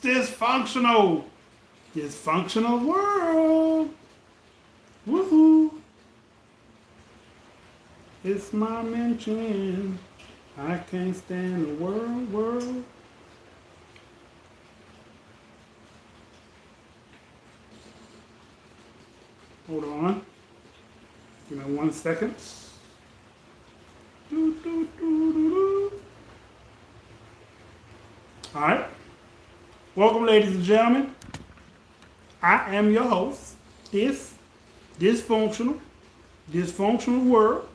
dysfunctional. Dysfunctional world. Woohoo. It's my mention. I can't stand the world. Hold on. Give me 1 second. All right. Welcome, ladies and gentlemen. I am your host. This dysfunctional world.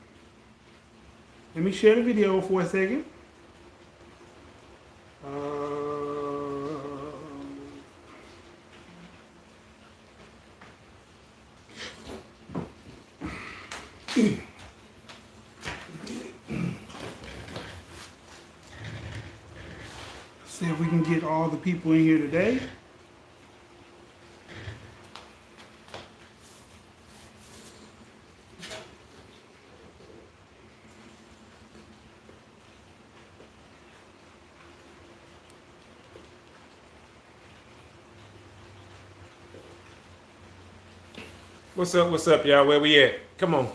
Let me share the video for a second. See if we can get all the people in here today. What's up, y'all? Where we at? Come on.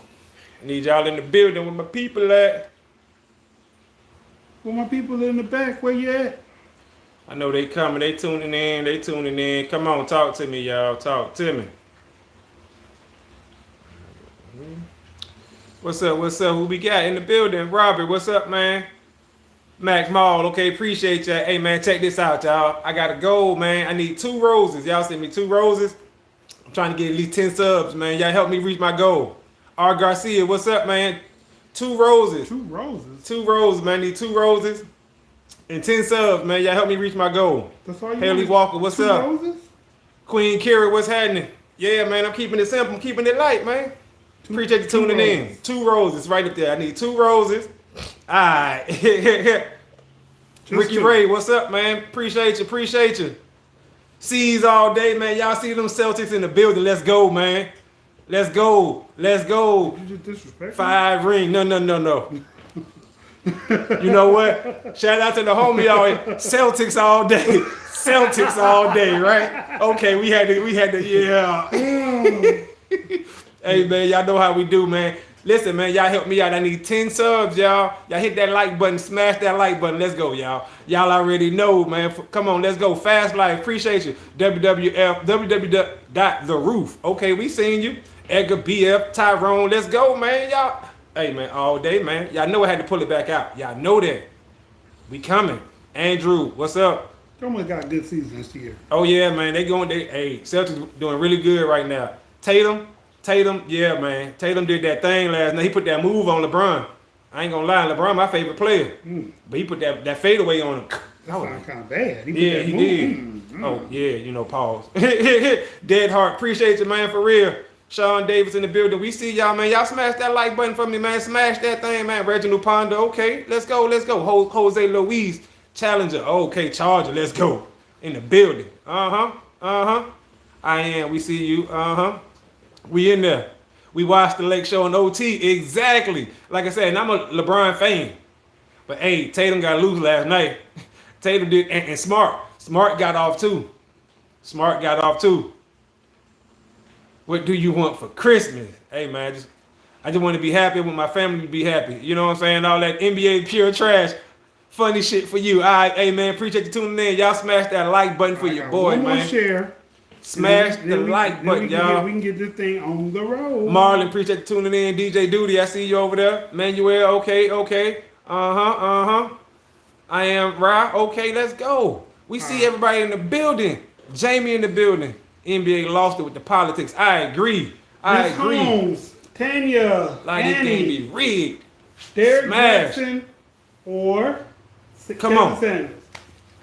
I need y'all in the building where my people at. Where my people in the back, where you at? I know they coming, they tuning in. Come on, talk to me, y'all. Talk to me. What's up? Who we got in the building? Robert, what's up, man? Max Mall, okay, appreciate y'all. Hey, man, check this out, y'all. I got a goal, man. I need 2 roses. Y'all send me 2 roses. I'm trying to get at least 10 subs, man. Y'all help me reach my goal. R. Garcia, what's up, man? 2 roses. 2 roses? 2 roses, man. I need 2 roses and 10 subs, man. Y'all help me reach my goal. That's all you Haley want? Walker, what's 2 up? Roses? Queen Kira, what's happening? Yeah, man, I'm keeping it simple. I'm keeping it light, man. Appreciate you tuning in. 2 roses right up there. I need 2 roses. All right. Ricky 2. Ray, what's up, man? Appreciate you. C's all day, man. Y'all see them Celtics in the building. Let's go, man. Let's go. You just disrespect 5 ring. No. You know what? Shout out to the homie always. Celtics all day, right? Okay, we had to, yeah. Hey, man, y'all know how we do, man. Listen, man, y'all help me out. I need 10 subs, y'all. Y'all hit that like button, smash that like button. Let's go, y'all. Y'all already know, man. Come on, let's go. Fast Life, appreciate you. www.theroof. Okay, we seen you. Edgar BF, Tyrone, let's go, man. Y'all. Hey, man, all day, man. Y'all know I had to pull it back out. Y'all know that. We coming. Andrew, what's up? Almost got a good season this year. Oh, yeah, man. Hey, Celtics doing really good right now. Tatum, yeah, man. Tatum did that thing last night. He put that move on LeBron. I ain't gonna lie, LeBron my favorite player. But he put that fadeaway on him. That sounds kind of bad. He did. Oh, yeah, pause. Dead Heart, appreciate you, man, for real. Sean Davis in the building. We see y'all, man. Y'all smash that like button for me, man. Smash that thing, man. Reginald Ponder, okay. Let's go. Jose Luis, Challenger, okay. Charger, let's go. In the building. I am. We see you. We in there. We watched the Lake Show on OT. Exactly. Like I said, and I'm a LeBron fan. But hey, Tatum got loose last night. Tatum did, and Smart. Smart got off too. What do you want for Christmas? Hey, man, I just want to be happy when my family be happy. You know what I'm saying? All that NBA pure trash, funny shit for you. All right, hey, man, appreciate you tuning in. Y'all smash that like button for your boy, man. One more share. Smash the like button, y'all. We can get this thing on the road. Marlon, appreciate you tuning in. DJ Duty, I see you over there. Manuel, okay. I am Ra. Okay, let's go. We see everybody in the building. Jamie in the building. NBA lost it with the politics. I agree. Holmes, Tanya, like this thing be rigged. Derrick Jaxson or come on.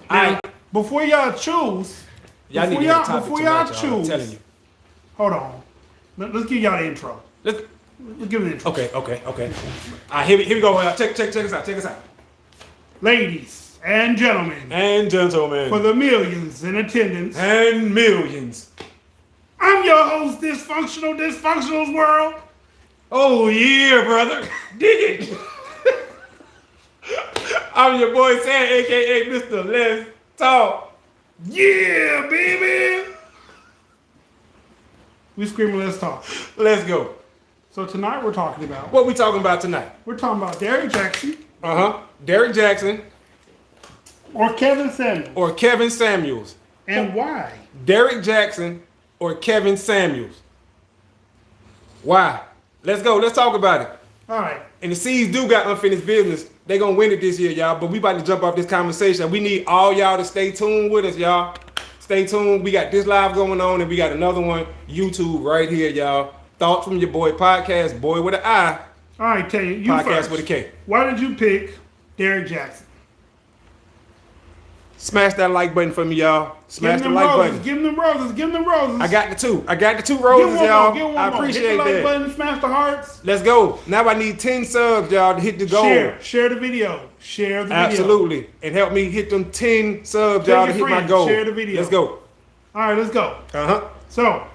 Now, before y'all choose. Before y'all choose, I'm telling you. Hold on. Let's give y'all the intro. Let's give it an intro. Okay. All right, here we go. Check us out. Ladies and gentlemen. For the millions in attendance. And millions. I'm your host, Dysfunctional's World. Oh, yeah, brother. Dig it. I'm your boy Sam, a.k.a. Mr. Let's Talk Yeah, baby. We screaming, let's talk. Let's go. So tonight we're talking about. What we talking about tonight? We're talking about Derrick Jaxson. Derrick Jaxson Or Kevin Samuels. or Kevin Samuels. And why? Derrick Jaxson or Kevin Samuels. Why? Let's go. Let's talk about it. All right. And the C's do got unfinished business. They gonna win it this year, y'all. But we about to jump off this conversation. We need all y'all to stay tuned with us, y'all. Stay tuned. We got this live going on, and we got another one, YouTube, right here, y'all. Thoughts from your boy podcast, boy with an I. All right, tell you Podcast first. with a K. Why did you pick Derrick Jaxson? Smash that like button for me, y'all. Smash the Give him like roses. button. Give him them roses. Give him them roses. I got the two Give roses, one y'all. more. Give one I more. appreciate Hit the like that. button. Smash the hearts. Let's go. Now I need 10 subs, y'all, to hit the goal. Share the video. Share the video. Absolutely. And help me hit them 10 subs, Tell y'all, to your hit my friends, goal. share the video. Let's go. All right, let's go. So,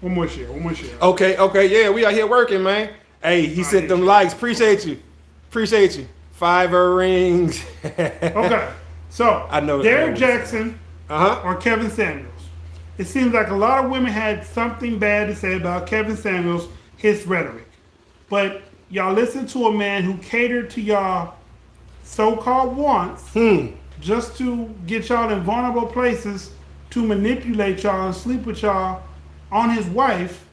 one more share. Okay, yeah, we out here working, man. Hey, he sent them likes. Appreciate you. 5 rings. Okay, so I know Derrick that Jaxson Uh-huh. or Kevin Samuels. It seems like a lot of women had something bad to say about Kevin Samuels, his rhetoric. But y'all listen to a man who catered to y'all so-called wants just to get y'all in vulnerable places to manipulate y'all and sleep with y'all on his wife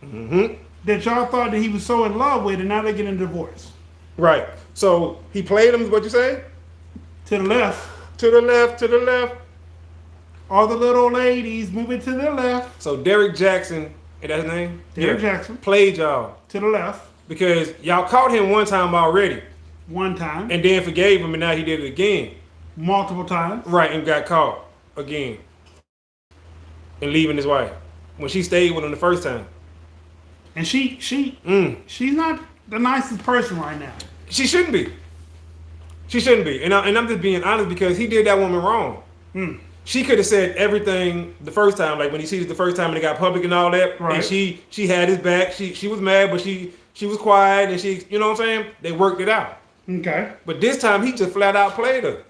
that y'all thought that he was so in love with, and now they're getting a divorce. Right. So he played them, what you say? To the left. To the left. All the little ladies moving to the left. So Derrick Jaxson, is that his name? Derrick Jaxson. Played y'all. To the left. Because y'all caught him one time already. One time. And then forgave him, and now he did it again. Multiple times. Right, and got caught again. And leaving his wife. When she stayed with him the first time. And she's not the nicest person right now. She shouldn't be. And I'm just being honest because he did that woman wrong. She could have said everything the first time, like when he sees the first time and it got public and all that. Right. And she had his back. She was mad, but she was quiet and she, you know what I'm saying? They worked it out. Okay. But this time he just flat out played her.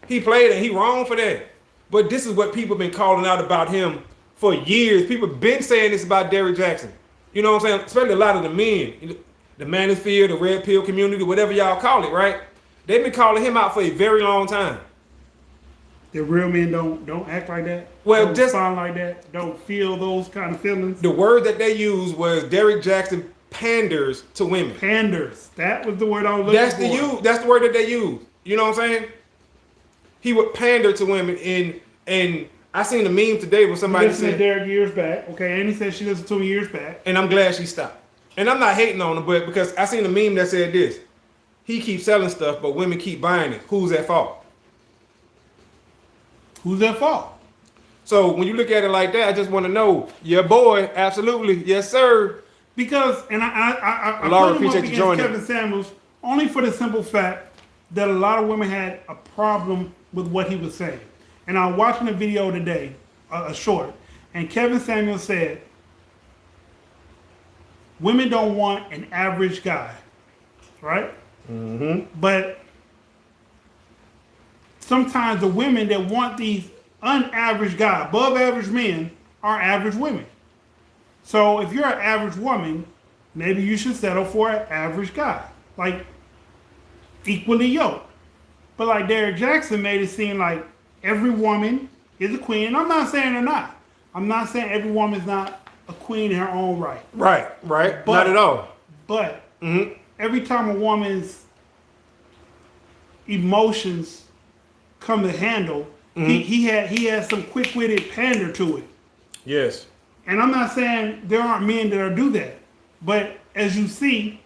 He played her. He wrong for that. But this is what people been calling out about him for years. People been saying this about Derrick Jaxson. You know what I'm saying? Especially a lot of the men. The manosphere, the red pill community, whatever y'all call it, right? They've been calling him out for a very long time. The real men don't act like that. Well, don't just sound like that. Don't feel those kind of feelings. the word that they used was Derrick Jaxson panders to women. Panders. That was the word I was looking for. That's the word that they use. You know what I'm saying? He would pander to women, and I seen a meme today where somebody Listened to said, Derrick years back. Okay, Annie said she listened to him years back. and I'm glad she stopped. And I'm not hating on him, but because I seen a meme that said this: he keeps selling stuff, but women keep buying it. Who's at fault? Who's at fault? So when you look at it like that, I just want to know, your boy, absolutely, yes sir. Because, and I Laura, put him up appreciate you against joining. Kevin Samuels only for the simple fact that a lot of women had a problem with what he was saying. And I was watching a video today, a short, and Kevin Samuels said, women don't want an average guy, right? But sometimes the women that want these unaverage guys, above average men, are average women. So if you're an average woman, maybe you should settle for an average guy, like equally yoked. But like Derrick Jaxson made it seem like every woman is a queen. I'm not saying they're not. I'm not saying every woman's not a queen in her own right. Right. But, Not at all. But every time a woman's emotions come to handle, he had some quick-witted pander to it. Yes. And I'm not saying there aren't men that do that. But as you see,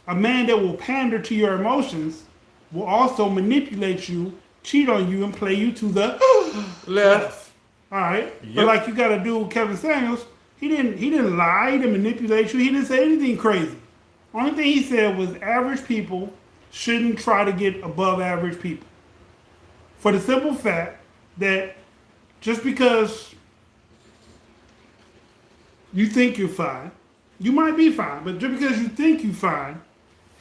a man that will pander to your emotions will also manipulate you, cheat on you, and play you to the Left. All right. Yep. But like you got to do with Kevin Samuels, he didn't lie, he didn't manipulate you, he didn't say anything crazy. Only thing he said was average people shouldn't try to get above average people. For the simple fact that just because you think you're fine, you might be fine, but just because you think you're fine,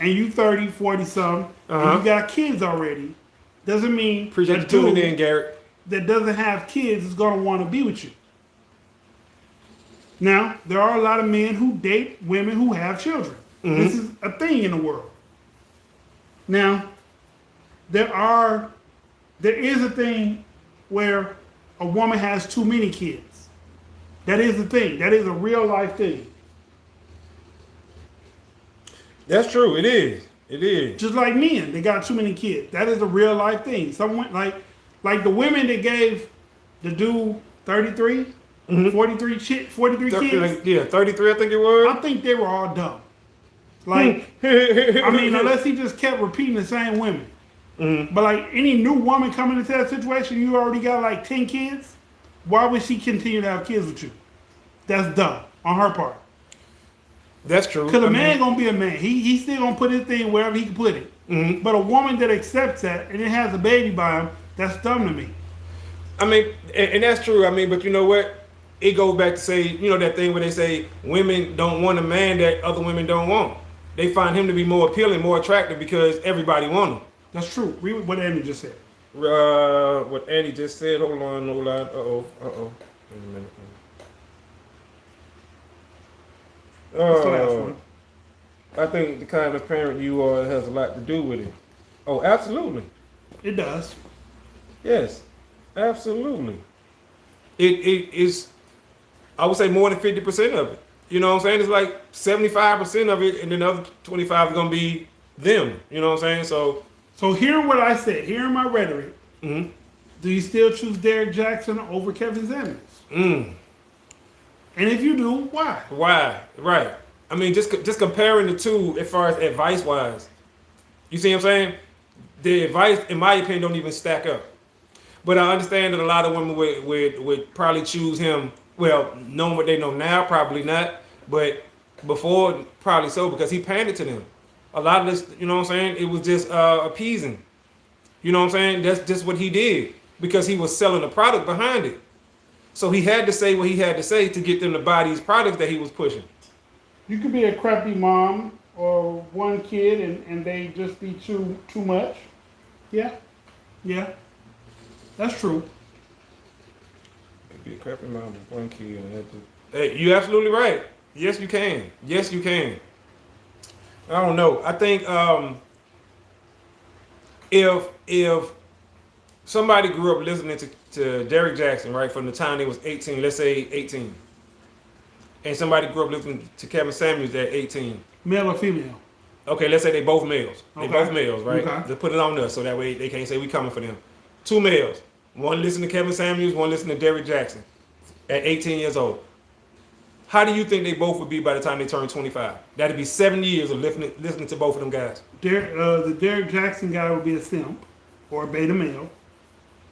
and you 30, 40 something, and you got kids already, doesn't mean Appreciate you tuning in, Garrett. That doesn't have kids is going to want to be with you. Now, there are a lot of men who date women who have children. This is a thing in the world. Now, there is a thing where a woman has too many kids. That is a thing. That is a real life thing. That's true. It is. It is. Just like men, they got too many kids. That is a real life thing. Someone like the women that gave the dude 33, 43 kids. Yeah, 33 I think it was. I think they were all dumb. Like, I mean, unless he just kept repeating the same women. But like any new woman coming into that situation, you already got like 10 kids. Why would she continue to have kids with you? That's dumb on her part. That's true. Because a man gonna be a man. He's still gonna put his thing wherever he can put it. But a woman that accepts that and then has a baby by him, that's dumb to me. I mean, and that's true. I mean, but you know what? It goes back to say, you know, that thing where they say women don't want a man that other women don't want. They find him to be more appealing, more attractive because everybody want him. That's true. Read what Andy just said. What Andy just said. Hold on. Wait a minute. I think the kind of parent you are has a lot to do with it. Oh, absolutely. It does. Yes, absolutely. It is. I would say more than 50% of it. You know what I'm saying? It's like 75% of it, and then the other 25 is gonna be them. You know what I'm saying? So hearing what I said, hearing my rhetoric, do you still choose Derrick Jaxson over Kevin Samuels? And if you do, why? Why? Right. I mean, just comparing the two as far as advice wise. You see what I'm saying? The advice, in my opinion, don't even stack up. But I understand that a lot of women would probably choose him. Well, knowing what they know now, probably not. But before, probably so, because he pandered to them. A lot of this, you know what I'm saying? It was just appeasing. You know what I'm saying? That's just what he did because he was selling a product behind it. So he had to say what he had to say to get them to buy these products that he was pushing. You could be a crappy mom or one kid and they just be too much. Yeah. That's true. Be a crappy mom with one kid. And hey, you're absolutely right. Yes, you can. Yes, you can. I don't know. I think if somebody grew up listening to Derrick Jaxson, right, from the time they was 18, let's say 18, and somebody grew up listening to Kevin Samuels at 18. Male or female? Okay, let's say they both males. Okay. They both males, right? Okay. They put it on us so that way they can't say we coming for them. Two males. One listen to Kevin Samuels, one listen to Derrick Jaxson at 18 years old. How do you think they both would be by the time they turn 25? That'd be 7 years of listening to both of them guys. The Derrick Jaxson guy would be a simp or a beta male.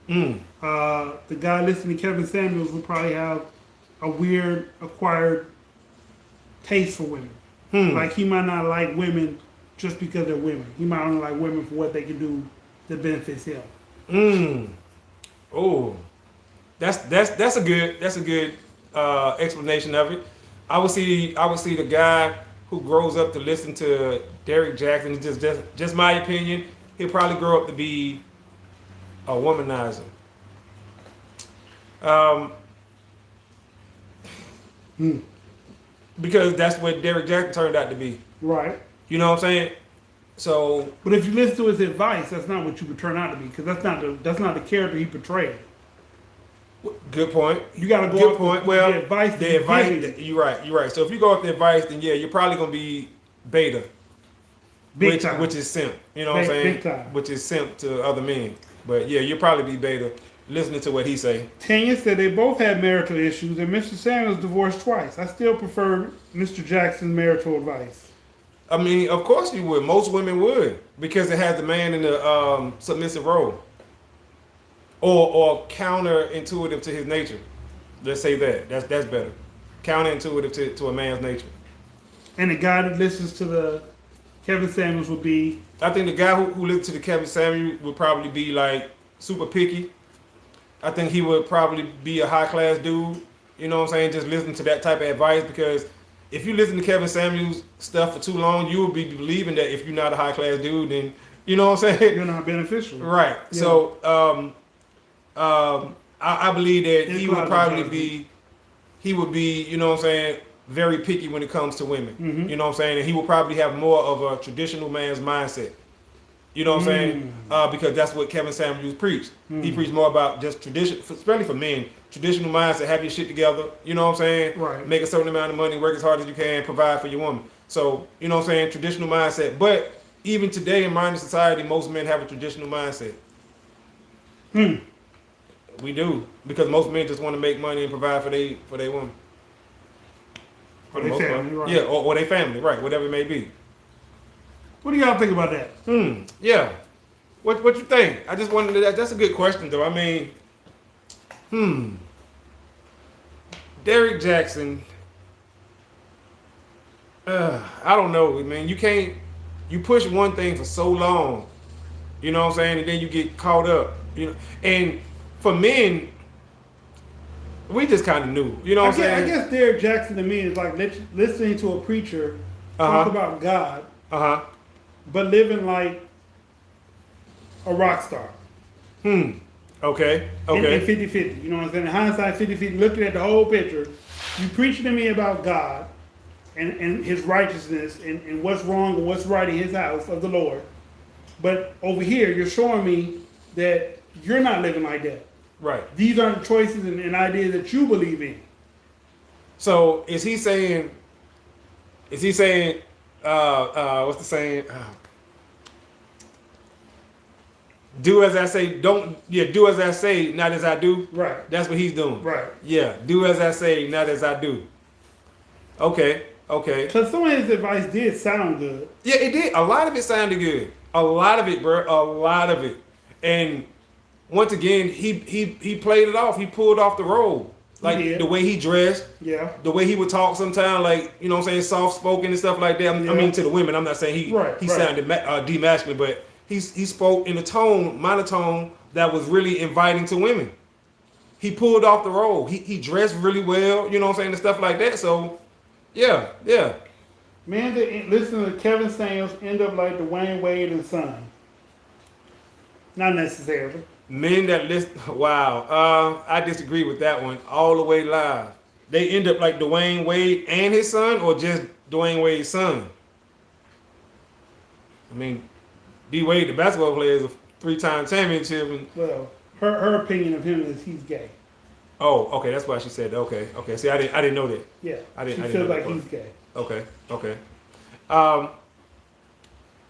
The guy listening to Kevin Samuels would probably have a weird acquired taste for women. Like he might not like women just because they're women. He might only like women for what they can do that benefits him. Oh, that's a good explanation of it. I would see the guy who grows up to listen to Derrick Jaxson. Just my opinion. He'll probably grow up to be a womanizer. Because that's what Derrick Jaxson turned out to be. Right. You know what I'm saying? So, but if you listen to his advice, that's not what you would turn out to be, because that's not the character he portrayed. Good point. You got to go. Good point. Well, the advice. You're right. So if you go off the advice, then yeah, you're probably gonna be beta, big time, which is simp. You know what I'm saying? Big time. Which is simp to other men. But yeah, you'll probably be beta, listening to what he say. Tanya said they both had marital issues, and Mr. Samuels divorced twice. I still prefer Mr. Jackson's marital advice. I mean, of course you would. Most women would, because it has the man in the submissive role, or counterintuitive to his nature. Let's say that. That's better. Counterintuitive to a man's nature. And the guy that listens to the Kevin Samuels would be. I think the guy who listens to the Kevin Samuels would probably be like super picky. I think he would probably be a high class dude. You know what I'm saying? Just listen to that type of advice because if you listen to Kevin Samuels stuff for too long, you will be believing that if you're not a high class dude, then you know what I'm saying. You're not beneficial. Right. Yeah. So I believe that It's he would closet probably positive. he would be, you know what I'm saying, very picky when it comes to women. Mhm. You know what I'm saying? And he would probably have more of a traditional man's mindset. You know what I'm saying? Because that's what Kevin Samuels preached. He preached more about just tradition, especially for men, traditional mindset, have your shit together. You know what I'm saying? Right. Make a certain amount of money, work as hard as you can, provide for your woman. So, you know what I'm saying? Traditional mindset. But even today in modern society, most men have a traditional mindset. We do. Because most men just want to make money and provide for their woman. For their family, right. Yeah, or their family, right, whatever it may be. What do y'all think about that? Yeah. What you think? I just wanted to, that's a good question though. I mean, Derrick Jaxson. I don't know, man. You push one thing for so long, you know what I'm saying, and then you get caught up, you know. And for men, we just kind of knew, you know what I'm saying? I guess Derrick Jaxson to me is like listening to a preacher talk about God, but living like a rock star. Okay. In 50-50, you know what I'm saying? In hindsight, 50-50, looking at the whole picture, you preaching to me about God and his righteousness and what's wrong and what's right in his house of the Lord. But over here, you're showing me that you're not living like that. Right. These aren't the choices and ideas that you believe in. So is he saying, what's the saying? Do as I say, do as I say, not as I do. Right. That's what he's doing. Right. Yeah, do as I say, not as I do. Okay. Because some of his advice did sound good. Yeah, it did. A lot of it sounded good. A lot of it, bro. A lot of it. And once again, he played it off. He pulled off the role. Like the way he dressed. Yeah. The way he would talk sometimes, like, you know what I'm saying, soft spoken and stuff like that. I mean, to the women. I'm not saying he sounded demasculine, but he spoke in a monotone that was really inviting to women. He pulled off the role. He dressed really well, you know what I'm saying, and stuff like that. So, yeah. Men that listen to Kevin Samuels end up like Dwayne Wade and Son. Not necessarily. Men that listen, wow. I disagree with that one all the way live. They end up like Dwayne Wade and his son, or just Dwayne Wade's son? I mean, D Wade, the basketball player, is a 3-time championship. And, well, her opinion of him is he's gay. oh, okay, that's why she said that. Okay. See, I didn't know that. Yeah, I she feels like he's gay. Okay.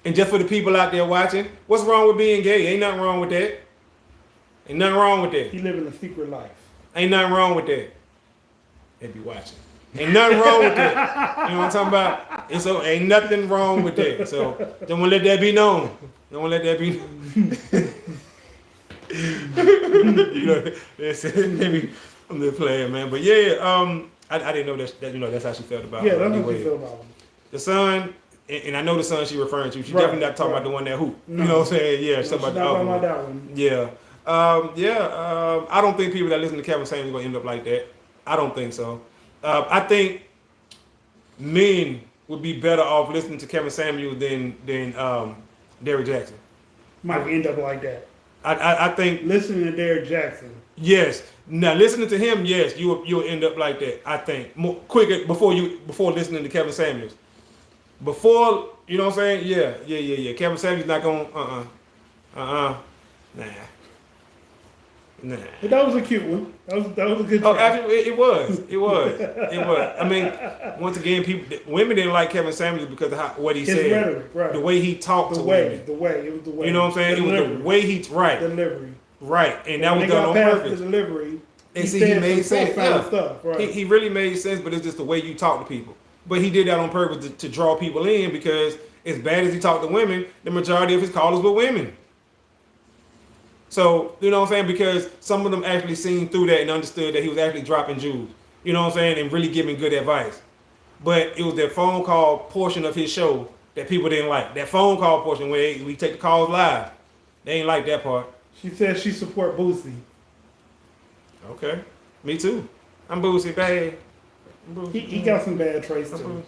And just for the people out there watching, what's wrong with being gay? Ain't nothing wrong with that. Ain't nothing wrong with that. He living a secret life. Ain't nothing wrong with that. They be watching. Ain't nothing wrong with that. You know what I'm talking about? And so ain't nothing wrong with that. So don't want to let that be known. Don't want to let that be you know, maybe I'm just playing, man. But yeah, I didn't know that you know that's how she felt about. Yeah, that's how she felt about him. The son, and I know the son she referring to. She definitely not talking about the one that hoop. No. You know what I'm saying? Yeah, she's talking about that one. Yeah. I don't think people that listen to Kevin Samuels are gonna end up like that. I don't think so. I think men would be better off listening to Kevin Samuels than Derrick Jaxson. Might end up like that. I think listening to Derrick Jaxson. Yes. Now listening to him, yes, you'll end up like that. I think more quicker before listening to Kevin Samuels. Before, you know what I'm saying? Yeah. Kevin Samuels not gonna nah. But that was a cute one. That was a good. Oh, actually, it was. I mean, once again, women didn't like Kevin Samuels because of what he said, rhetoric, right? The way he talked to women. The way it was the way. You know what I'm saying? It was the way he delivery. Right, and that was done on purpose. The delivery. And see, he made sense. Yeah. Stuff, right. He really made sense, but it's just the way you talk to people. But he did that on purpose to draw people in, because as bad as he talked to women, the majority of his callers were women. So, you know what I'm saying? Because some of them actually seen through that and understood that he was actually dropping jewels. You know what I'm saying? And really giving good advice. But it was that phone call portion of his show that people didn't like. That phone call portion where we take the calls live. They ain't like that part. She said she support Boosie. Okay. Me too. I'm Boosie, babe. He got some bad traits too.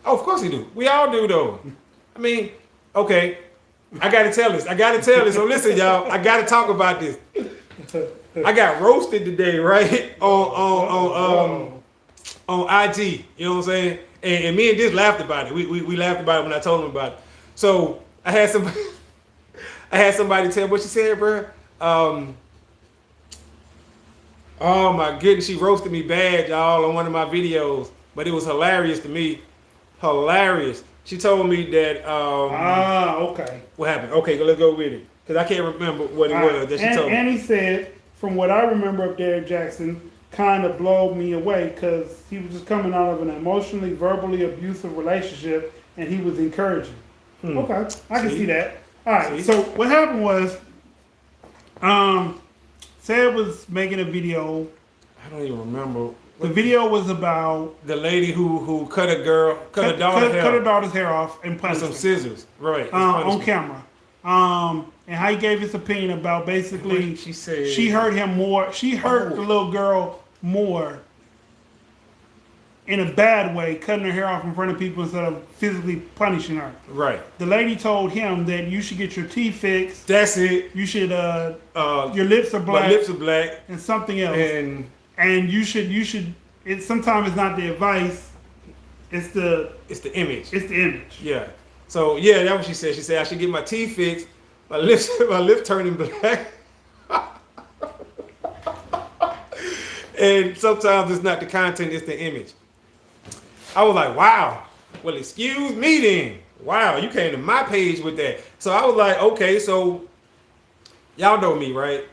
Oh, of course he do. We all do though. I mean, okay. I gotta tell this. So listen, y'all. I gotta talk about this. I got roasted today, right? On IG. You know what I'm saying? And me and Diz laughed about it. We laughed about it when I told him about it. So I had somebody tell what she said, bro. Oh my goodness, she roasted me bad, y'all, on one of my videos. But it was hilarious to me. Hilarious. She told me that okay. What happened? Okay, let's go with it. Because I can't remember what it was that she told me. And he said, from what I remember of Derrick Jaxson, kind of blew me away because he was just coming out of an emotionally, verbally abusive relationship and he was encouraging. Okay, I can see that. All right, so what happened was, Sad was making a video. I don't even remember. The video was about the lady who cut her daughter's hair off and punched some scissors, right? On camera. And how he gave his opinion about basically she said she hurt him more. She hurt the little girl more in a bad way, cutting her hair off in front of people instead of physically punishing her. Right. The lady told him that you should get your teeth fixed. That's it. You should your lips are black. My lips are black. And something else. And you should it sometimes it's not the advice, it's the image. It's the image. Yeah. So yeah, that's what she said. She said I should get my teeth fixed, my lips turning black. And sometimes it's not the content, it's the image. I was like, wow. Well, excuse me then. Wow, you came to my page with that. So I was like, okay, so y'all know me, right?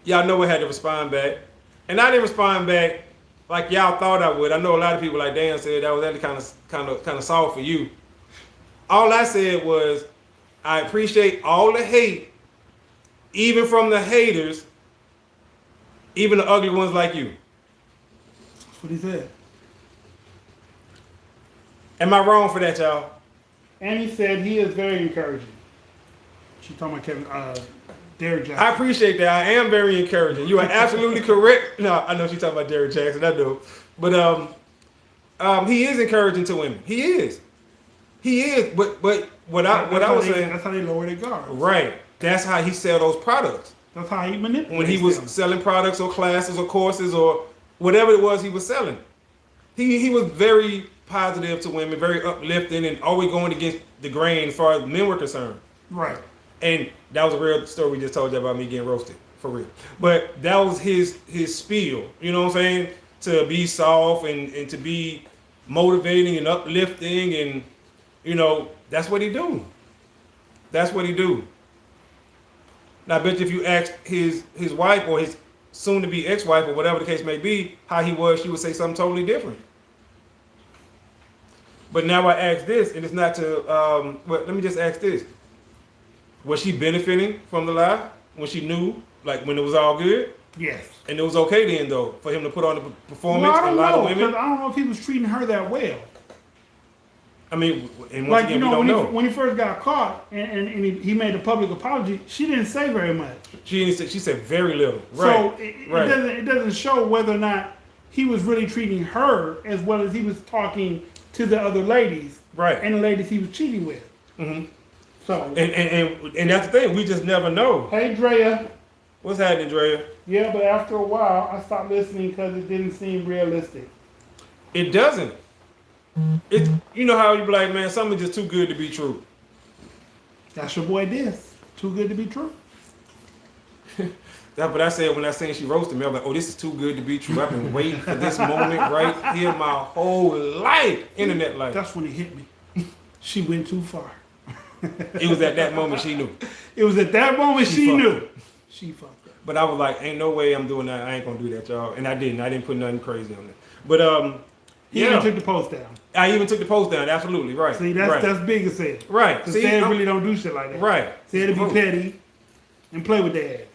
Y'all know I had to respond back. And I didn't respond back like y'all thought I would. I know a lot of people, like Dan said, that was actually kind of soft for you. All I said was, I appreciate all the hate, even from the haters, even the ugly ones like you. That's what he said. Am I wrong for that, y'all? And he said he is very encouraging. She's talking about Derrick Jaxson. I appreciate that. I am very encouraging. You are absolutely correct. No, I know she's talking about Derrick Jaxson. I know, but he is encouraging to women. He is. But what I was saying. That's how they lower their guard. Right. That's how he sell those products. That's how he manipulates. When he was selling products or classes or courses or whatever it was he was selling, he was very positive to women, very uplifting, and always going against the grain as far as men were concerned. Right. And that was a real story we just told you about me getting roasted, for real. But that was his spiel, you know what I'm saying? To be soft and to be motivating and uplifting, and you know, that's what he do. That's what he do. Now I bet you if you asked his wife or his soon-to-be ex-wife or whatever the case may be, how he was, she would say something totally different. But now I ask this, and it's not to, let me just ask this. Was she benefiting from the lie when she knew, like when it was all good? Yes. And it was okay then, though, for him to put on the performance well, a lot of women? I don't know if he was treating her that well. I mean, and once again, we don't know. When he first got caught and he made a public apology, she didn't say very much. She said very little. Right. So it doesn't show whether or not he was really treating her as well as he was talking to the other ladies, right, and the ladies he was cheating with. Mm-hmm. So and that's the thing, we just never know. Hey, Drea. What's happening, Drea? Yeah, but after a while, I stopped listening because it didn't seem realistic. It doesn't. It, you know how you be like, man, something's just too good to be true. That's your boy Diz. Too good to be true. That's what I said when I seen she roasted me. I was like, oh, this is too good to be true. I've been waiting for this moment right here my whole life, internet life. That's when it hit me. She went too far. It was at that moment she knew. It was at that moment she knew. She fucked up. But I was like, ain't no way I'm doing that. I ain't gonna do that, y'all. And I didn't. I didn't put nothing crazy on it. But he even took the post down. I even took the post down. Absolutely right. See, that's big as said. Right. Because Sad really don't do shit like that. Right. Sad to be petty and play with their ass.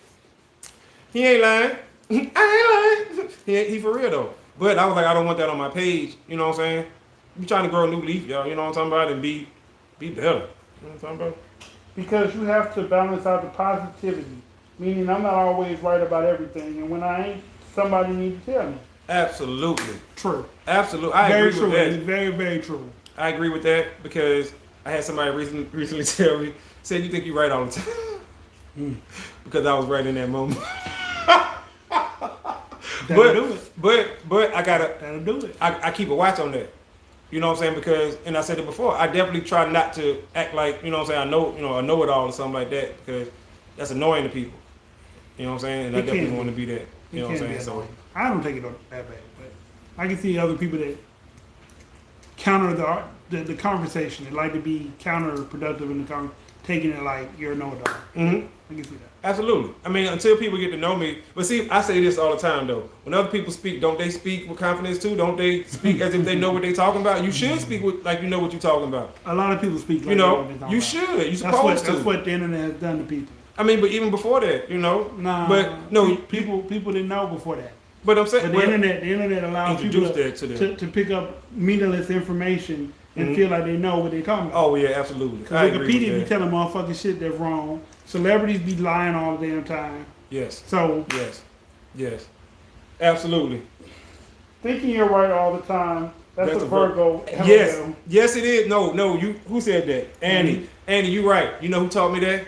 He ain't lying. I ain't lying. He for real though. But I was like, I don't want that on my page. You know what I'm saying? You trying to grow a new leaf, y'all. You know what I'm talking about? And be better. You know what I'm talking about? Because you have to balance out the positivity. Meaning I'm not always right about everything. And when I ain't, somebody needs to tell me. Absolutely. True. Absolutely. I Very agree true. with that. It's very, very true. I agree with that because I had somebody recently tell me, said, you think you're right all the time. Because I was right in that moment. That'll do it. But I gotta, That'll do it. I keep a watch on that. You know what I'm saying? Because, and I said it before, I definitely try not to act like, you know what I'm saying, I know it all or something like that, because that's annoying to people. You know what I'm saying? And I definitely want to be that. You know what I'm saying? So I don't take it that bad, but I can see other people that counter the conversation. They like to be counterproductive in the taking it like you're a know-it-all. Mm-hmm. I can see that. Absolutely. I mean, until people get to know me. But see, I say this all the time, though. When other people speak, don't they speak with confidence, too? Don't they speak as if they know what they're talking about? You should speak with like you know what you're talking about. A lot of people speak like you know, they know what they're you talking should. You're about. supposed to. That's what the internet has done to people. I mean, but even before that, you know. Nah, but no, people didn't know before that. But I'm saying, But the internet allows people to pick up meaningless information and feel like they know what they're talking about. Oh yeah, absolutely. Because Wikipedia be telling motherfucking shit that's wrong. Celebrities be lying all the damn time. Yes. So yes, absolutely. Thinking you're right all the time. That's a Virgo. Yes, it is. No, you. Who said that? Annie. Annie, you right. You know who taught me that?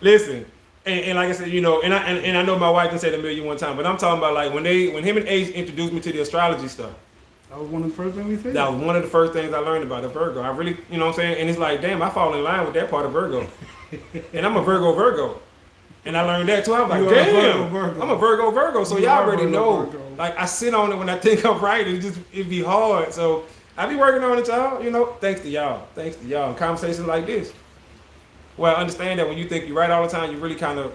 Listen, and like I said, you know, and I know my wife can say it a million one time, but I'm talking about like when him and Ace introduced me to the astrology stuff. That was one of the first things we said. That was one of the first things I learned about a Virgo. I really, you know what I'm saying? And it's like, damn, I fall in line with that part of Virgo. And I'm a Virgo. And I learned that too. I was like, damn, I'm a Virgo. So y'all already know. Like, I sit on it when I think I'm right. It'd be hard. So I be working on it, y'all. You know, thanks to y'all. And conversations like this. Well, I understand that when you think you're right all the time, you're really kind of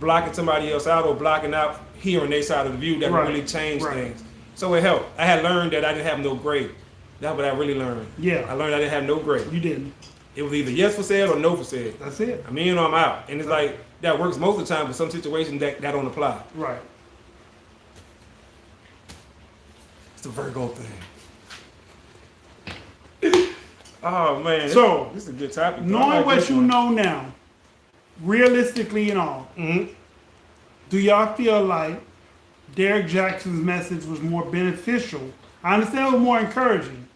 blocking somebody else out or blocking out hearing their side of the view that can really change things. So it helped. I had learned that I didn't have no grade. That's what I really learned. Yeah. I learned I didn't have no grade. You didn't. It was either yes for said or no for said. That's it. I'm in or I'm out. And it's like, that works most of the time, but some situations that don't apply. Right. It's the Virgo thing. Oh, man. So, this is a good topic. Knowing what you know now, realistically and all, do y'all feel like Derrick Jaxson's message was more beneficial? I understand it was more encouraging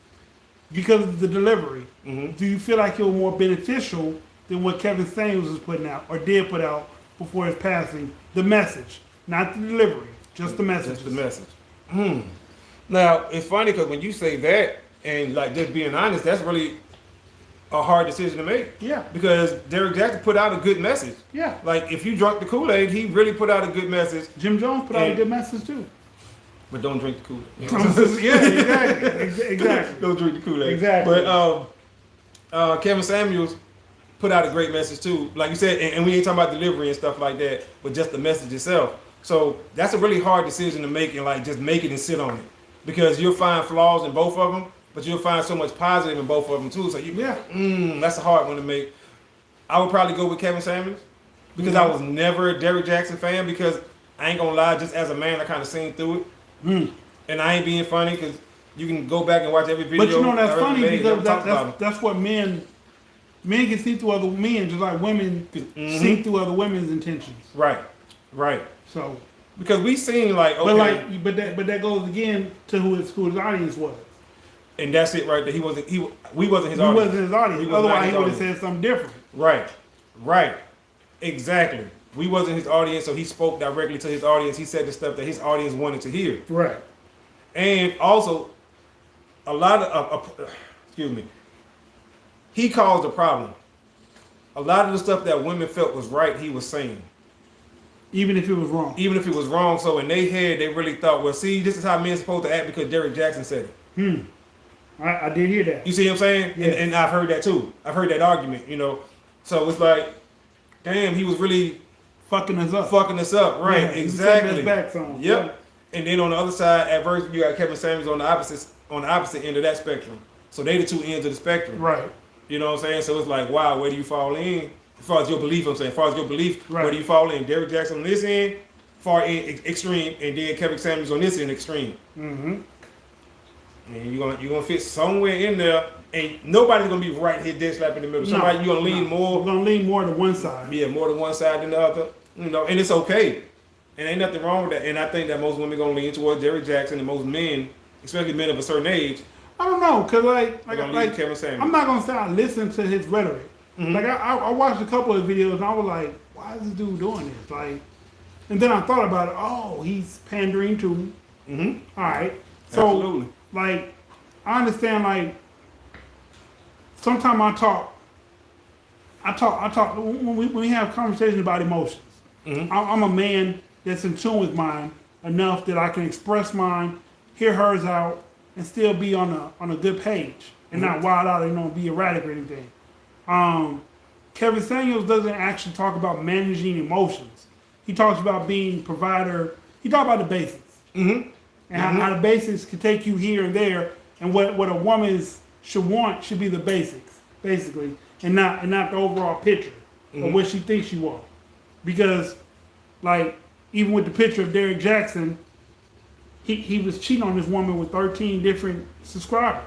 because of the delivery. Do you feel like it was more beneficial than what Kevin Samuels was putting out or did put out before his passing? The message, not the delivery, just the message. Just the message. Now, it's funny because when you say that, and like just being honest, that's really a hard decision to make. Yeah. Because Derrick Jaxson put out a good message. Yeah. Like if you drunk the Kool-Aid, he really put out a good message. Jim Jones put out a good message too. But don't drink the Kool-Aid. Yeah, exactly. Don't drink the Kool-Aid. Exactly. But Kevin Samuels put out a great message too. Like you said, and we ain't talking about delivery and stuff like that, but just the message itself. So that's a really hard decision to make and like just make it and sit on it. Because you'll find flaws in both of them, but you'll find so much positive in both of them too. So that's a hard one to make. I would probably go with Kevin Samuels because I was never a Derrick Jaxson fan because I ain't gonna lie, just as a man, I kind of seen through it. And I ain't being funny because you can go back and watch every video. But you know that's funny because that's what men can see through other men, just like women see through other women's intentions. Right. So because we seen like okay, but that goes again to who his audience was. And that's it right there. We wasn't his audience. We wasn't his audience. Otherwise, he would have said something different. Right. Exactly. We wasn't his audience, so he spoke directly to his audience. He said the stuff that his audience wanted to hear. Right. And also, a lot of, he caused a problem. A lot of the stuff that women felt was right, he was saying. Even if it was wrong. So in their head, they really thought, well, see, this is how men supposed to act because Derrick Jaxson said it. I did hear that. You see what I'm saying? Yes. And I've heard that too. I've heard that argument, you know. So it's like, damn, he was really fucking us up. Right, yeah, exactly. Back yep. Yeah. And then on the other side, adverse, you got Kevin Samuels on the opposite end of that spectrum. So they the two ends of the spectrum. Right. You know what I'm saying? So it's like, wow, where do you fall in? As far as your belief, where do you fall in? Derrick Jaxson on this end, far end, extreme, and then Kevin Samuels on this end, extreme. And you're gonna fit somewhere in there, and nobody's gonna be right here, dead slap in the middle. Somebody you're gonna lean more. You're gonna lean more to one side. Yeah, more to one side than the other. You know, and it's okay. And ain't nothing wrong with that. And I think that most women gonna lean towards Derrick Jaxson, and most men, especially men of a certain age, I don't know, cause like Kevin Samuels. I'm not gonna say I listen to his rhetoric. Mhm. Like I watched a couple of videos and I was like, why is this dude doing this? Like, and then I thought about it. Oh, he's pandering to. Mm-hmm. All right. So Absolutely. like, I understand. Like, sometimes I talk when we have conversations about emotions. Mm-hmm. I'm a man that's in tune with mine enough that I can express mine, hear hers out, and still be on a good page and not wild out, be erratic or anything. Kevin Samuels doesn't actually talk about managing emotions. He talks about being provider. He talks about the basics Mm-hmm. and how the basics can take you here and there, and what a woman should want should be the basics, basically, and not the overall picture of what she thinks you want. Because, like, even with the picture of Derrick Jaxson, he was cheating on this woman with 13 different subscribers.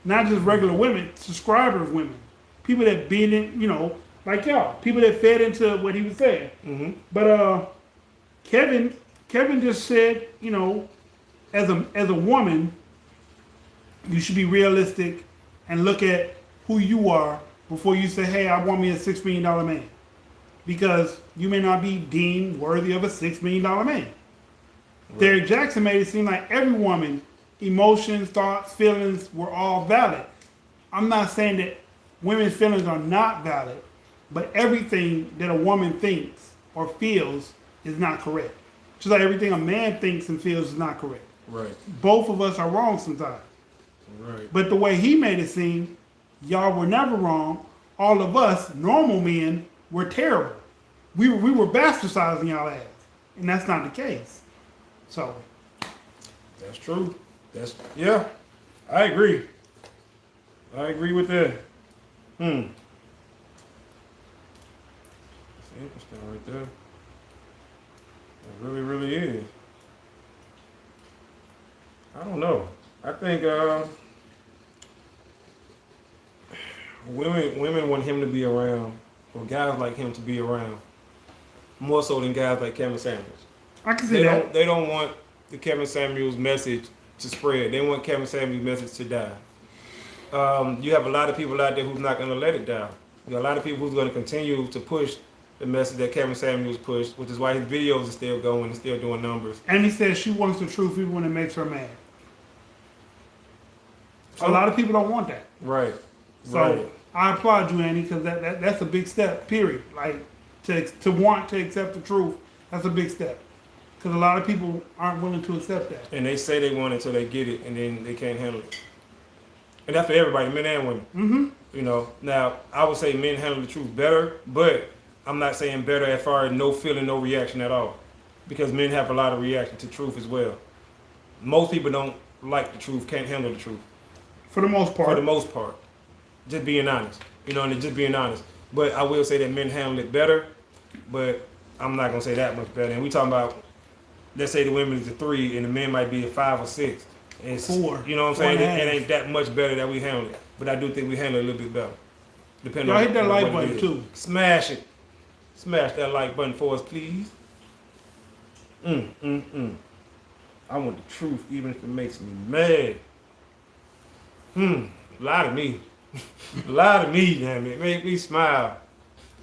Not just regular women, subscribers women. People that been in, like y'all. People that fed into what he was saying. Mm-hmm. But Kevin just said, as a woman, you should be realistic and look at who you are before you say, hey, I want me a $6 million man. Because you may not be deemed worthy of a $6 million man. Right. Derrick Jaxson made it seem like every woman, emotions, thoughts, feelings were all valid. I'm not saying that women's feelings are not valid, but everything that a woman thinks or feels is not correct. Just like everything a man thinks and feels is not correct. Right. Both of us are wrong sometimes. Right. But the way he made it seem, y'all were never wrong. All of us, normal men, were terrible. We were bastardizing y'all ass. And that's not the case. So. That's true. Yeah. I agree. I agree with that. It's interesting right there. It really, really is. I don't know. I think women want him to be around, or guys like him to be around, more so than guys like Kevin Samuels. I can see that. They don't want the Kevin Samuels message to spread. They want Kevin Samuels' message to die. You have a lot of people out there who's not going to let it die. You got a lot of people who's going to continue to push the message that Kevin Samuels pushed, which is why his videos are still going and still doing numbers. And he says she wants the truth even when it makes her mad. A lot of people don't want that. Right. So right. I applaud you, Andy, because that's a big step, period. Like, to want to accept the truth, that's a big step. Because a lot of people aren't willing to accept that. And they say they want it until they get it, and then they can't handle it. And that's for everybody, men and women. Mm-hmm. Now, I would say men handle the truth better, but I'm not saying better as far as no feeling, no reaction at all. Because men have a lot of reaction to truth as well. Most people don't like the truth, can't handle the truth. For the most part. For the most part. Just being honest. And just being honest. But I will say that men handle it better, but I'm not going to say that much better. And we talking about, let's say the women is a 3 and the men might be a 5 or 6. It's 4. You know what I'm saying? It ain't that much better that we handle it. But I do think we handle it a little bit better. Depending Y'all on hit that what like it button is. too. Smash it. Smash that like button for us, please. I want the truth, even if it makes me mad. Lie to me. Lie to me, damn it. Make me smile.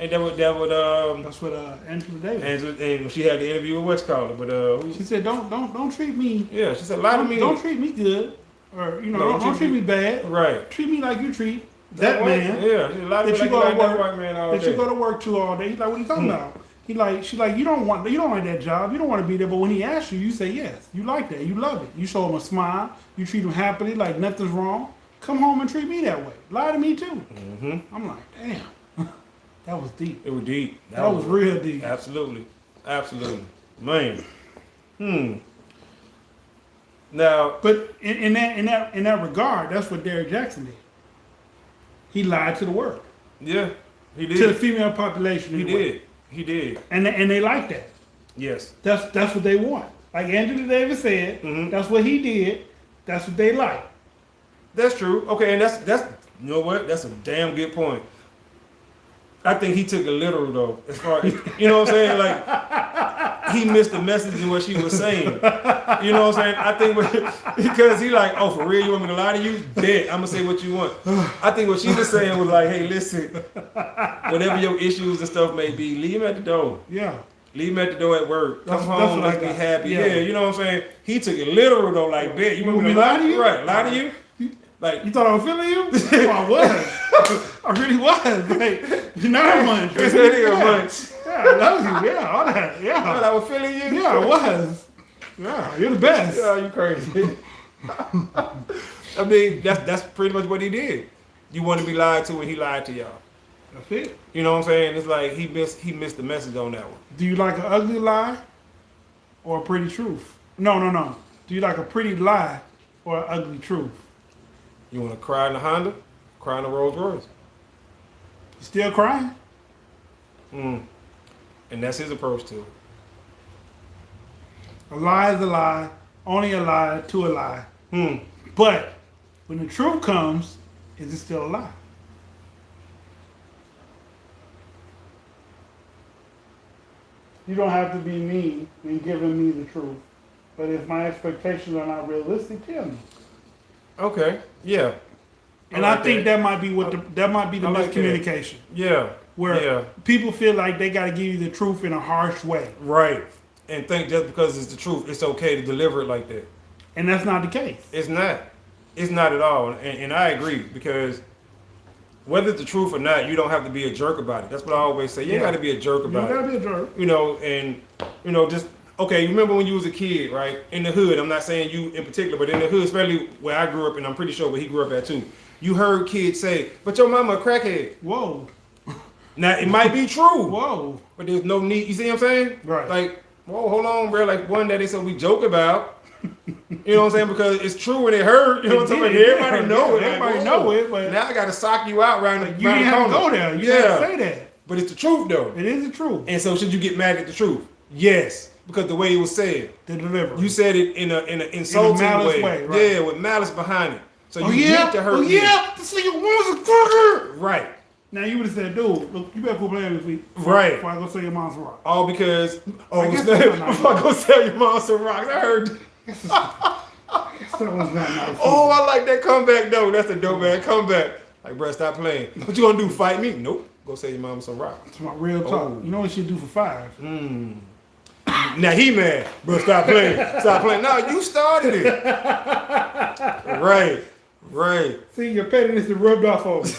Ain't that what That's what Angela Davis. and she had the interview with what's called it, but She said, don't treat me. yeah, she said lie to me. Don't treat me good, or don't treat me bad. Right. Treat me like you treat that man. Yeah, she lied to me That you like go to that work. white man all That day. you go to work to all day. He's like, what are you talking about? She's like, you don't like that job. You don't want to be there. But when he asks you, you say yes. You like that. You love it. You show him a smile. You treat him happily, like nothing's wrong. Come home and treat me that way. Lie to me too. I'm like, damn, that was deep. It was deep. That was real deep. Absolutely, man. Now, But in that regard, that's what Derrick Jaxson did. He lied to the world, yeah, he did. to the female population. He did. And they like that. Yes. That's what they want. Like Angela Davis said, that's what he did. That's what they like. That's true. Okay, and that's you know what? That's a damn good point. I think he took it literal though, as far as you know what I'm saying. Like he missed the message in what she was saying. You know what I'm saying? I think because he like, oh, for real, you want me to lie to you? Bet I'm gonna say what you want. I think what she was saying was like, hey, listen, whatever your issues and stuff may be, leave him at the door. Yeah. Leave him at the door at work. Come That's home, what let's I be got. happy. Yeah. Yeah, you know what I'm saying? He took it literal though, like, bet you want me to lie to you? Right, lie to you? Like, You thought I was feeling you? Oh, I was. I really was. Like, you know how much. it's that nigga much. Yeah, I love you. Yeah, all that. But Yeah. I was feeling you. Yeah, I was. Yeah, you're the best. Yeah, you crazy. I mean, that's pretty much what he did. You want to be lied to, and he lied to y'all. That's it. You know what I'm saying? It's like he missed the message on that one. Do you like an ugly lie or a pretty truth? No. Do you like a pretty lie or an ugly truth? You want to cry in the Honda? Cry in the Rolls Royce. You still crying? And that's his approach to it. A lie is a lie. Only a lie to a lie. But when the truth comes, is it still a lie? You don't have to be mean in giving me the truth. But if my expectations are not realistic, tell me. Okay. Yeah. And like I think that might be that might be the I like miscommunication. Yeah. Where people feel like they got to give you the truth in a harsh way. Right. And think just because it's the truth, it's okay to deliver it like that. And that's not the case. It's not. It's not at all. And I agree because whether it's the truth or not, you don't have to be a jerk about it. That's what I always say. You got to be a jerk about it. You got to be a jerk. You know, and, you know, just, okay, you remember when you was a kid, right? In the hood, I'm not saying you in particular, but in the hood, especially where I grew up, and I'm pretty sure where he grew up at too, you heard kids say, but your mama a crackhead. Whoa. Now, it might be true. Whoa. But there's no need, you see what I'm saying? Right. Like, whoa, hold on, bro. Like, one that they said we joke about. You know what I'm saying? Because it's true and it hurt. You know what I'm saying? Everybody know it. Everybody like, know it. But now I got to sock you out around the you didn't have to go there. You didn't have to say that. But it's the truth, though. It is the truth. And so should you get mad at the truth? Yes. Because the way it was said. The delivery. You said it in an insulting way. Right. Yeah, with malice behind it. So you yeah? meant to hurt me. Yeah, this nigga was a fucker. Right. Now you would have said, dude, look, you better quit playing with me. Right. Before I go sell your mom some rocks. All because, guess before I go sell your mom some rocks. I heard. That was not nice. Oh, I like that comeback though. That's a dope man comeback. Like, bro, stop playing. What you gonna do? Fight me? Nope. Go sell your mom some rocks. That's my real talk. Oh. You know what she do for 5? Now he mad. Bro, stop playing. Stop playing. No, you started it. Right. See, your pettiness is rubbed off on me.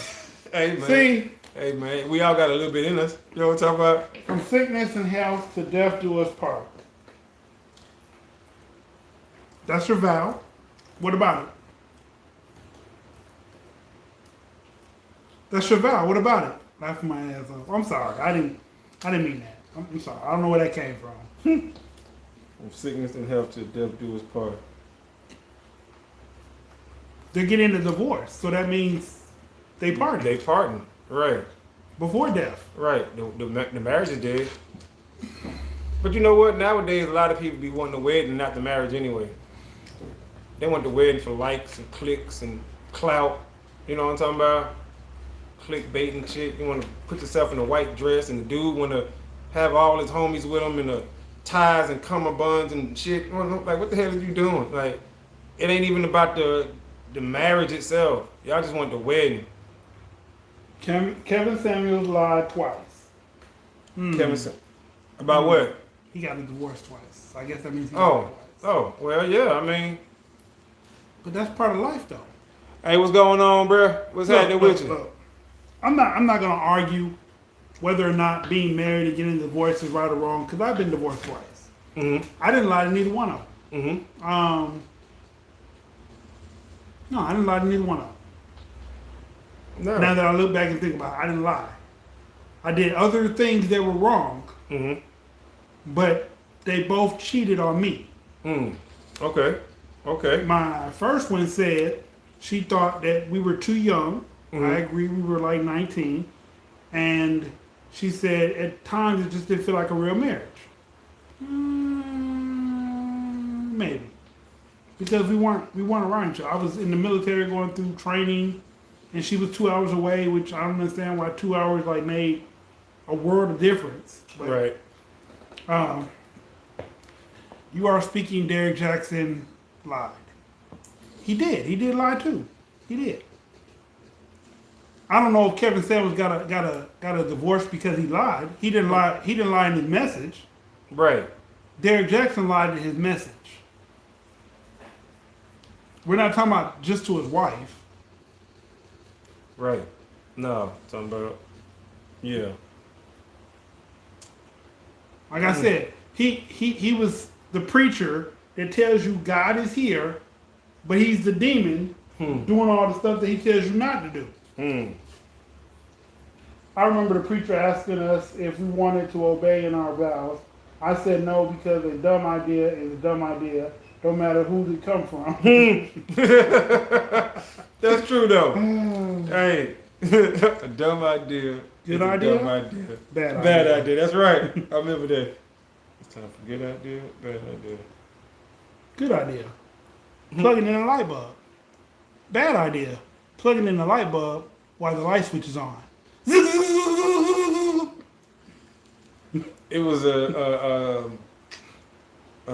Hey man. See, Hey man, we all got a little bit in us. You know what I'm talking about? from sickness and health to death do us part. That's your vow. What about it? That's your vow. What about it? Laughing my ass off. I'm sorry. I didn't mean that. I'm sorry. I don't know where that came from. From sickness and health to death do us part. They're getting a divorce, so that means they parted They parting. Right. before death. Right. The marriage is dead. But you know what? Nowadays, a lot of people be wanting the wedding and not the marriage anyway. They want the wedding for likes and clicks and clout. You know what I'm talking about? Clickbait and shit. You want to put yourself in a white dress, and the dude want to have all his homies with him in the ties and cummerbunds and shit. Like, what the hell are you doing? Like, it ain't even about the marriage itself. Y'all just want the wedding. Kevin Samuels lied twice. Kevin said, about what? He got a divorce twice. I guess that means he got Oh, twice. oh, well, yeah. I mean, But that's part of life, though. hey, what's going on, bruh? What's happening with you? Look. I'm not gonna argue whether or not being married and getting a divorce is right or wrong, because I've been divorced twice. Mm-hmm. I didn't lie to neither one of them. Mm-hmm. No, I didn't lie to neither one of them. No. Now that I look back and think about it, I didn't lie. I did other things that were wrong, Mm-hmm. but they both cheated on me. Okay. Okay. My first one said she thought that we were too young. Mm-hmm. I agree, we were like 19. And she said at times it just didn't feel like a real marriage. Maybe. Because we weren't around each other. I was in the military going through training, and she was 2 hours away, which I don't understand why 2 hours like made a world of difference. But, Right. You are speaking Derrick Jaxson lied. He did. He did lie too. He did. I don't know if Kevin Samuels got a divorce because he lied. He didn't lie. He didn't lie in his message. Right. Derrick Jaxson lied in his message. We're not talking about just to his wife. Right. No. Talking about. Yeah. Like I said, he was the preacher that tells you God is here, but he's the demon doing all the stuff that he tells you not to do. I remember the preacher asking us if we wanted to obey in our vows. I said no because a dumb idea is a dumb idea. Don't matter who it come from. That's true though. Hey, a dumb idea. Good idea? Dumb idea. Bad idea. That's right. I remember that. It's time for good idea, bad idea. Good idea. Plugging in a light bulb. Bad idea. Plugging in the light bulb while the light switch is on. It was a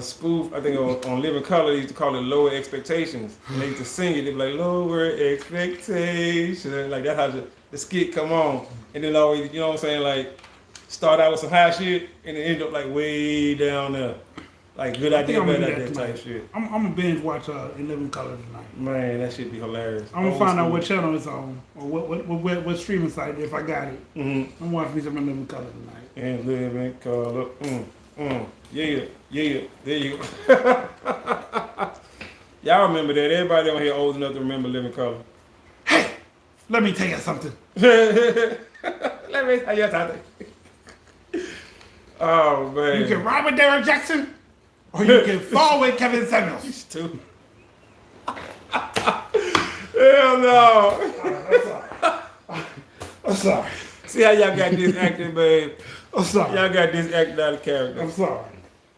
spoof, I think, on Living Color. They used to call it Lower Expectations. And they used to sing it. They'd be like, Lower Expectations. Like, that's how the skit come on. And then always, you know what I'm saying, like, start out with some high shit and then end up, like, way down there. Like, good idea, bad idea type shit. I'm going to binge watch In Living Color tonight. Man, that shit be hilarious. I'm going to find out what channel it's on or what streaming site if I got it. Mm-hmm. I'm watching me some In Living Color tonight. In Living Color. Yeah. There you go. Y'all remember that. Everybody on here old enough to remember Living Color. Hey, let me tell you something. Let me tell you something. Oh, man. You can ride with Derrick Jaxson or you can fall with Kevin Samuels. You stupid. Hell no. I'm sorry. See how y'all got this acting, babe? I'm sorry. Y'all got this acting out of character. I'm sorry.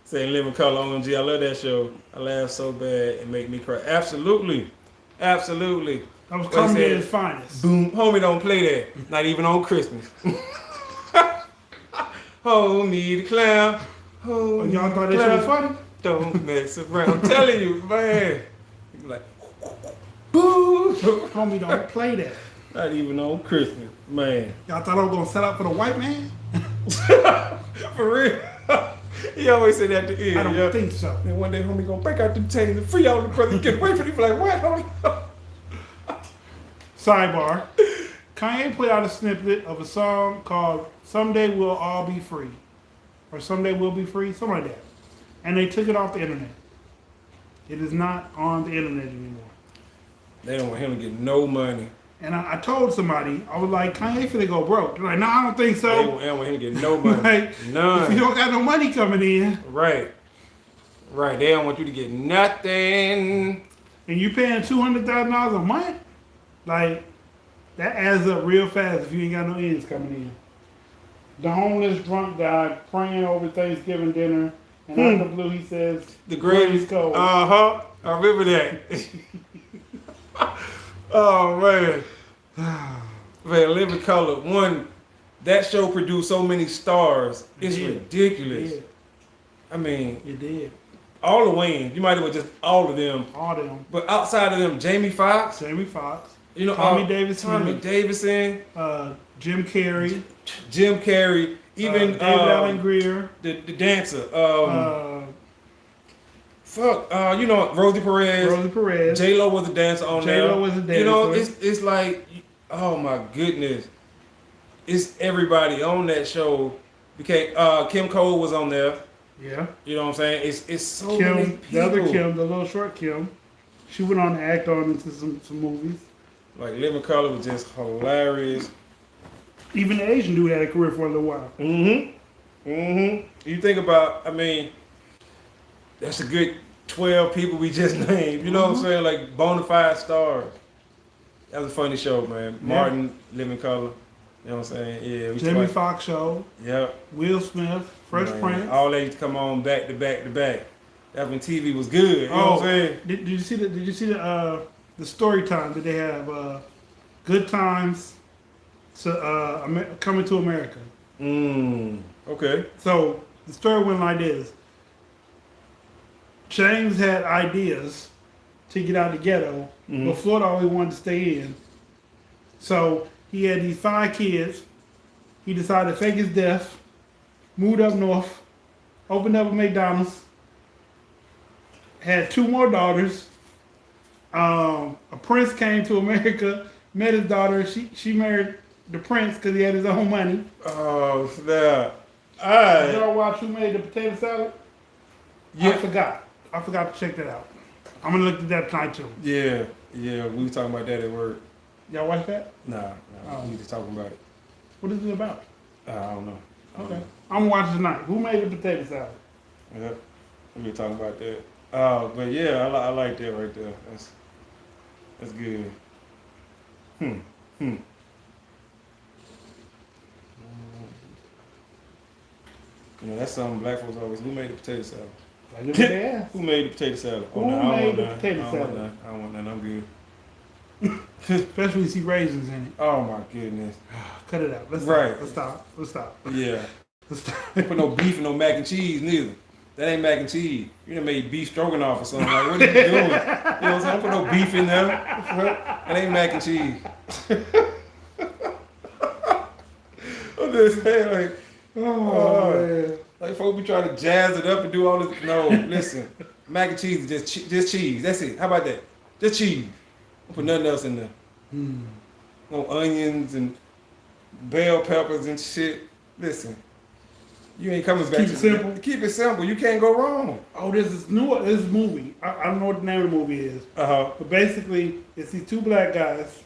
Saying Living Color, OMG, I love that show. I laugh so bad it make me cry. Absolutely. That was comedy at its finest. Boom. Homie don't play that. Not even on Christmas. Hold me the clown. Oh, y'all thought that shit was funny? Don't mess around. I'm telling you, man. Like, boo. Homie don't play that. Not even on Christmas, man. Y'all thought I was going to set up for the white man? For real. He always say that at the end. I don't think so. And one day, homie gonna break out the chains and free all the brothers. Get away from you. Like, what, homie? Sidebar. Kanye put out a snippet of a song called Someday We'll All Be Free. Or Someday We'll Be Free, something like that. And they took it off the internet. It is not on the internet anymore. They don't want him to get no money. And I told somebody, I was like, Kanye finna go broke. They're like, no, I don't think so. They don't want him to get no money. Like, none. if you don't got no money coming in. Right. They don't want you to get nothing. And you paying $200,000 a month? Like, that adds up real fast if you ain't got no ends coming in. The homeless drunk guy praying over Thanksgiving dinner, and out the blue he says, the greatest cold. I remember that. Oh man. Man, Living Color. One, that show produced so many stars. It's ridiculous. Yeah. I mean, it did. All the Wayans. You might as well just all of them. All of them. But outside of them, Jamie Foxx. You know, Tommy Davidson. Jim Carrey. Even David Allen Greer. The dancer. You know, Rosie Perez. J-Lo was a dancer on there. J-Lo was a dancer. You know, it's like, oh my goodness. It's everybody on that show. Kim Cole was on there. Yeah. You know what I'm saying? It's so Kim, many people. The other Kim, the little short Kim. She went on to act on into some movies. Like, Living Color was just hilarious. Even the Asian dude had a career for a little while. You think about, I mean, that's a good 12 people we just named. You know what I'm saying? Like, bona fide stars. That was a funny show, man. Martin, Living Color. You know what I'm saying? Yeah. Jamie Foxx show. Yep. Will Smith. Fresh Prince. All they used to come on back to back to back. That's when TV was good. You know what I'm saying? Did you see the story time that they have? Good Times to Coming to America. Okay. So the story went like this. James had ideas to get out of the ghetto, but Florida always wanted to stay in. So he had these 5 kids. He decided to fake his death, moved up north, opened up a McDonald's, had 2 more daughters. A prince came to America, met his daughter. She married the prince because he had his own money. Oh, snap. Did y'all watch Who Made the Potato Salad? Yeah. I forgot to check that out. I'm going to look at that tonight too. Yeah, we were talking about that at work. Y'all watch that? Nah, we just talking about it. What is it about? I don't know. Okay. I'm watching tonight. Who Made the Potato Salad? Yep, we were talking about that. But yeah, I like that right there. That's good. You know, that's something black folks always. Who made the potato salad? Like look at that. Who made the potato salad? Who made the potato salad? I don't want none. I'm good. Especially when you see raisins in it. Oh my goodness. Cut it out. Let's stop. Let's stop. Yeah. Let's stop. Put no beef and no mac and cheese neither. That ain't mac and cheese. You done made beef stroganoff or something. Like, what are you doing? You know what I'm saying? Don't put no beef in there. That ain't mac and cheese. I'm just saying, like, Man. like folks be trying to jazz it up and do all this. No, listen. Mac and cheese is just cheese. That's it. How about that? Just cheese. Don't put nothing else in there. No onions and bell peppers and shit. Listen. You ain't coming back. Keep it simple. Keep it simple. You can't go wrong. Oh, this movie. I don't know what the name of the movie is. But basically, it's these 2 black guys.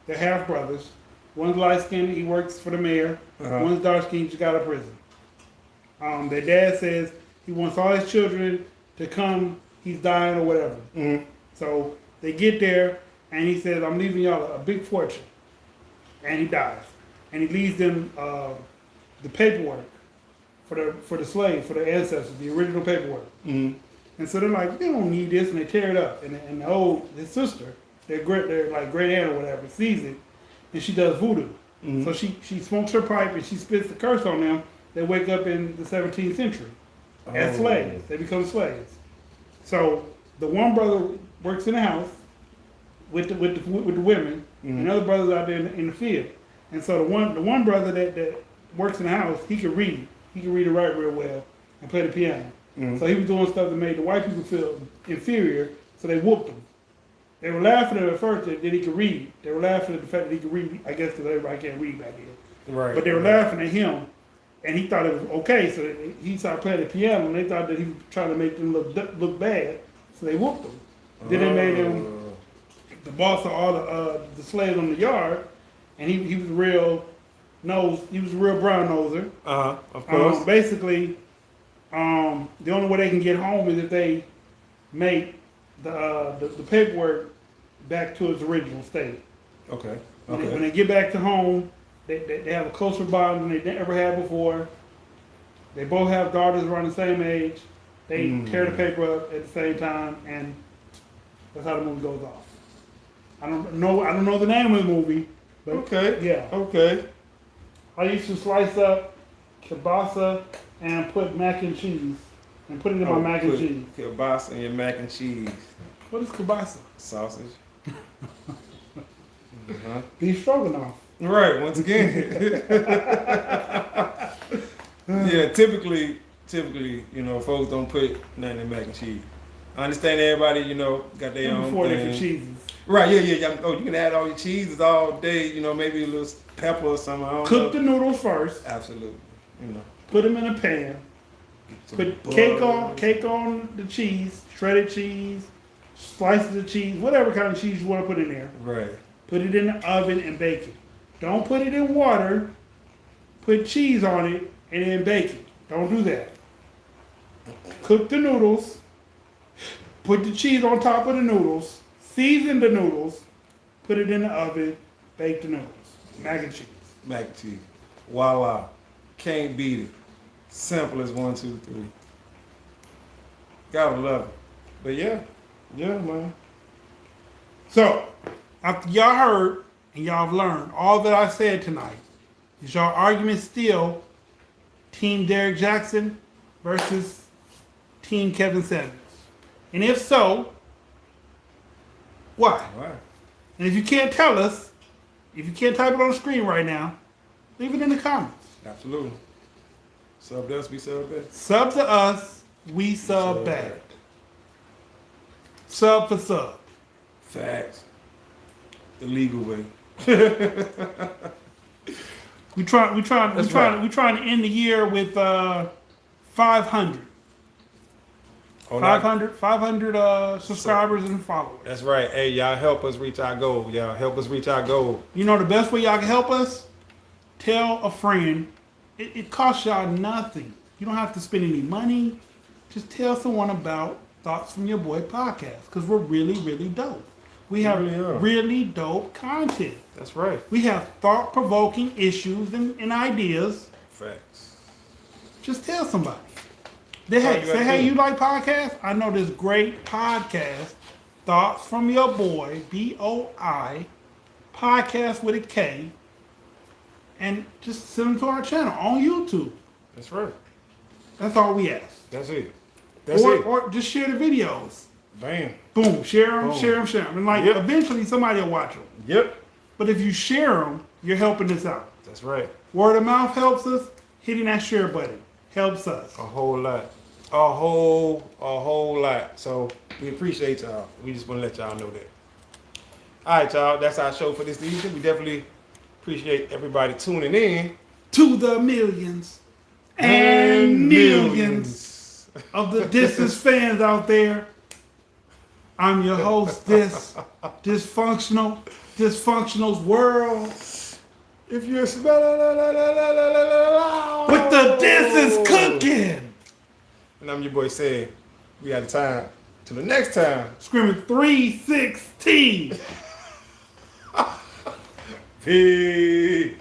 They're half brothers. One's light skinned. He works for the mayor. One's dark skinned. Just got out of prison. Their dad says he wants all his children to come. He's dying or whatever. So they get there, and he says, "I'm leaving y'all a big fortune." And he dies, and he leaves them the paperwork. For the slaves, for the ancestors, the original paperwork. And so they're like, they don't need this, and they tear it up. And his sister, their like great aunt or whatever, sees it, and she does voodoo. So she smokes her pipe and she spits the curse on them. They wake up in the 17th century as slaves. They become slaves. So the one brother works in the house with the women, and the other brother's out there in the field. And so the one brother that works in the house, he can read. He can read and write real well and play the piano. So he was doing stuff that made the white people feel inferior, so they whooped him. They were laughing at him at first that he could read. They were laughing at the fact that he could read, I guess because everybody can't read back then. Right. But they were laughing at him, and he thought it was okay, so he started playing the piano, and they thought that he was trying to make them look bad, so they whooped him. Then they made him the boss of all the slaves on the yard, and he was a real brown noser. Of course. Basically, the only way they can get home is if they make the paperwork back to its original state. Okay. When they get back to home, they have a closer bond than they ever had before. They both have daughters around the same age. They tear the paper up at the same time, and that's how the movie goes off. I don't know the name of the movie, but Okay. yeah. Okay. I used to slice up kielbasa and put mac and cheese and put it in my mac and cheese. Kielbasa and your mac and cheese. What is kielbasa? Sausage. Beef stroganoff. Right, once again. Yeah, typically, folks don't put nothing in mac and cheese. I understand everybody, got their own 4 thing. different cheeses. Right, yeah. Oh, you can add all your cheeses all day, maybe a little pepper or something. I don't Cook know. the noodles first. Absolutely. Put them in a pan. Put cake on the cheese, shredded cheese, slices of cheese, whatever kind of cheese you want to put in there. Right. Put it in the oven and bake it. Don't put it in water. Put cheese on it and then bake it. Don't do that. Cook the noodles. Put the cheese on top of the noodles. Season the noodles. Put it in the oven. Bake the noodles. Mac and cheese. Mac and cheese. Voila. Can't beat it. Simple as 1, 2, 3. Gotta love it. But yeah, man. So, after y'all heard and y'all have learned all that I said tonight, is y'all argument still Team Derrick Jaxson versus Team Kevin Samuels? And if so, why? Why? And if you can't tell us, if you can't type it on the screen right now, leave it in the comments. Absolutely. Sub to us, we sub back. Sub to us, we sub back. Sub for sub. Facts. The legal way. We trying to end the year with 500. 500 subscribers and followers. That's right. Hey, y'all help us reach our goal. Y'all help us reach our goal. You know the best way y'all can help us? Tell a friend. It costs y'all nothing. You don't have to spend any money. Just tell someone about Thoughts from Your Boy podcast because we're really, really dope. We have really dope content. That's right. We have thought-provoking issues and ideas. Facts. Just tell somebody. Hey, you like podcasts? I know this great podcast, Thoughts from Your Boy, BOI, podcast with a K, and just send them to our channel on YouTube. That's right. That's all we ask. That's it. Or just share the videos. Bam. Boom. Share them. And eventually somebody will watch them. Yep. But if you share them, you're helping us out. That's right. Word of mouth helps us. Hitting that share button helps us. A whole lot. A whole lot. So we appreciate y'all. We just want to let y'all know that. All right, y'all. That's our show for this evening. We definitely appreciate everybody tuning in. To the millions and millions of the Distance fans out there. I'm your host, Dysfunctional's World. If you're smell with the Distance cooking. And I'm your boy Sam. We out of time. Till the next time. Screaming 316. Peace.